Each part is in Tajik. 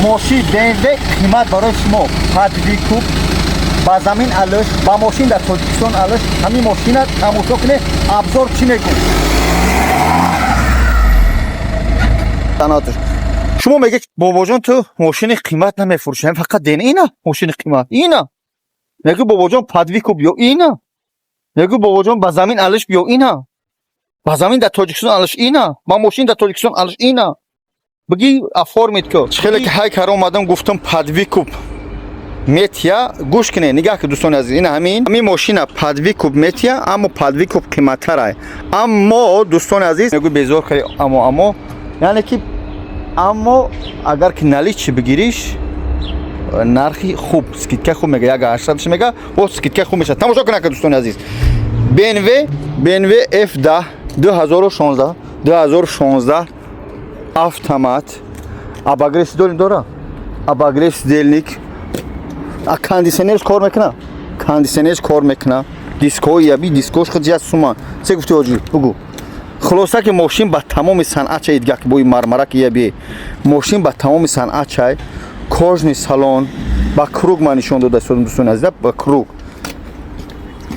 ماشین BMW قیمت برای شما پدوی کوب با زمین علش با ماشین در تاجیکستان علش همین ماشین تماشا کنه ابزار چی میگه شما میگه بابا جان تو ماشین قیمت نمیفروشی فقط دین اینا ماشین قیمت اینا میگه بابا جان پدوی کوب یا اینا میگه بابا جان با زمین علش بیا اینا با زمین در تاجیکستان علش اینا با ماشین در تاجیکستان علش اینا بگی افرمید که خیلی که های کار اومدم گفتم پدوی کوب متیا گوش کنه نگاه که دوستان عزیز این همین ماشین پدوی کوب متیا اما پدوی کوب قیمت تره اما دوستان عزیز میگه بزار کاری اما یعنی که اما اگر که نلی چی بگیریش نرخی خوب سکیتکه خوب میگه اگر 80 میگه او سکیتکه خوب میشه تماشا کنه که دوستان عزیز BMW F10 2016 автомат абагрес дора абагрес дельник а кондиционерш кор мекуна кондиционерш кор мекуна диско яби дискош худ ҷас сума се гуфти оҷи бугу хулоса ки мошин ба тамоми санъат чай идгак бои мармара ки яби мошин ба тамоми санъат чай кожни салон ба круг ма нишон дода истодам дӯстон азиза ба круг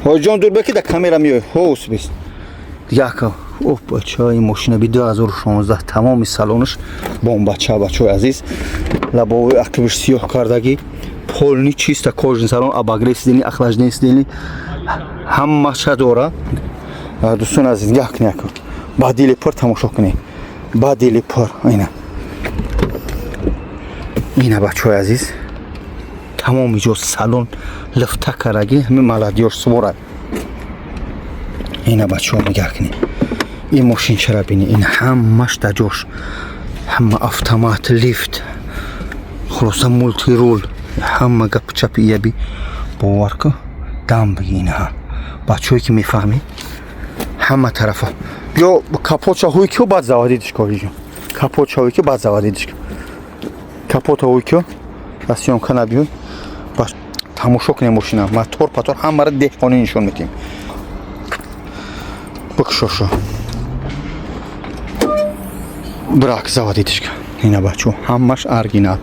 ҳоҷон дур беки да камера миёй ҳос бис яка اوه بچه های ماشین بی 2016 تمامی سالونش بام بچه عزیز لباوی عقبش سیاه کردگی پولنی چیست کожен салон обогрев دینی охлаждение دینی همه چه داره دوستان عزیز یک نکن با دیل پر تماشا کنی با دیل پر اینا بچه های عزیز تمامی جو سالون لفته کردگی همه ملادیوش سواره اینا بچه ها نگاه کنی این ماشین چرا بینی این همش در جوش همه автомат لیفت خلاصا مولتی رول همه گپ چپی یبی باور که دم بگی اینها بچه‌ای که میفهمی همه طرفا یا کاپوت هایی که بعد زوادیدش کاری جون کاپوت هایی که بعد زوادیدش کاپوت هایی که رسیون کنه بیون باش تماشا کنیم ماشین موتور پاتور همه را دهقانی نشون میدیم بکشوشو брак заводидишка ина бачо ҳамаш оригинал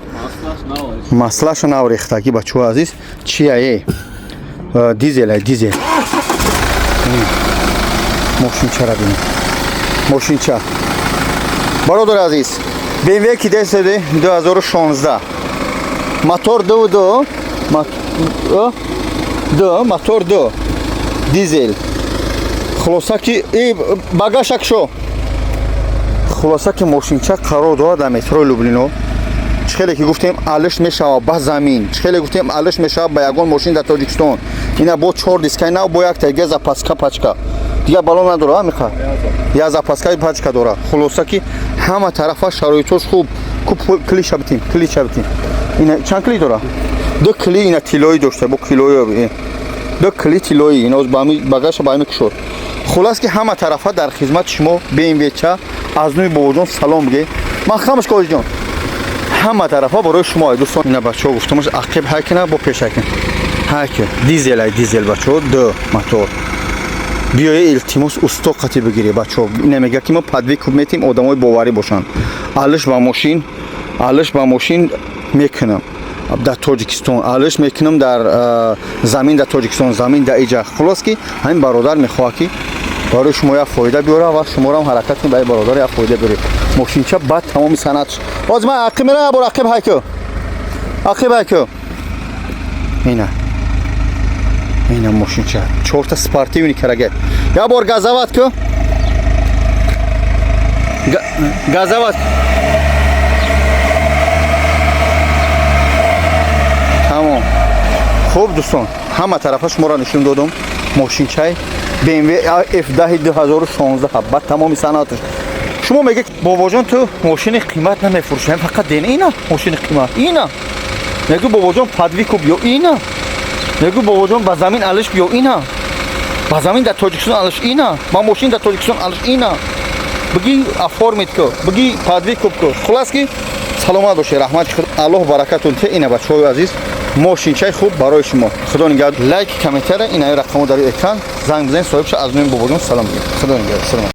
маслаша наврехтаги бачо азиз чия дизел мошинчара бинед мошинча бародар азиз BMW ки десади 2016 мотор мотор дизел хулоса ки багажак шо خلاصه که ماشینچه قرار داد در مترو لوبلینو چخیلی که گفتیم علش میشه با زمین چخیلی گفتیم علش میشه با یگان ماشین در تاجیکستان اینا با 4 دیسکای نه با یک تا زاپاسکا پاچکا دیگه بالون نداره میخواد یا زاپاسکای پاچکا داره خلاصه که همه طرفا شرایطش خوب کلیش بتیم اینا چند کلی داره 2 کلی اینا تیلویی داشته با کیلویی 2 کلی تیلویی اینا با багаж با می کشور خلاص که همه طرفا در خدمت شما BMW چا از نوی باباجان سلام بگی من خامش کاج جان همه طرفا برای شما دوستان اینا بچه‌ها گفتمش عقب هکنه با پیش هکنه هک دیزل بچه‌ها دو موتور بیای التماس استوقاتی بگیری بچه‌ها نمیگه که ما پدوی کوب میتیم آدمای باوری باشن علش با ماشین میکنم در تاجیکستان علش میکنم در زمین در تاجیکستان زمین در ایجا خلاص که همین برادر میخواد که برای شما یا فایده بیاره و شما هم حرکت کنید برای برادر یا فایده بیاره ماشین چه بعد تمام صنعت باز من عقب میرم برو عقب هایکو اینا ماشین چه 4 تا سپارتیونی کرگه یا بار گازاوات کو گازاوات تمام خوب دوستان همه طرفا شما را نشون دادم ماشین چای BMW F10 2016 بعد تمام صنعتش شما میگه بابا جان تو ماشین قیمت نمیفروشی فقط دین اینا ماشین قیمت اینا میگه بابا جان پدوی کوب یا اینا میگه بابا جان با زمین علش بیا اینا با زمین در تاجیکستان علش اینا با ماشین در تاجیکستان علش اینا بگی افرمید که بگی پدوی کوب که خلاص که سلامت باشه رحمت الله برکتون ته اینا بچه‌های عزیز ماشین چای خوب برای شما خدا نگهدار لایک کامنت اینا رقمو در اکران زنگ بزنید صاحبش از نویم بابا جان سلام میگم خدا نگهدار سلام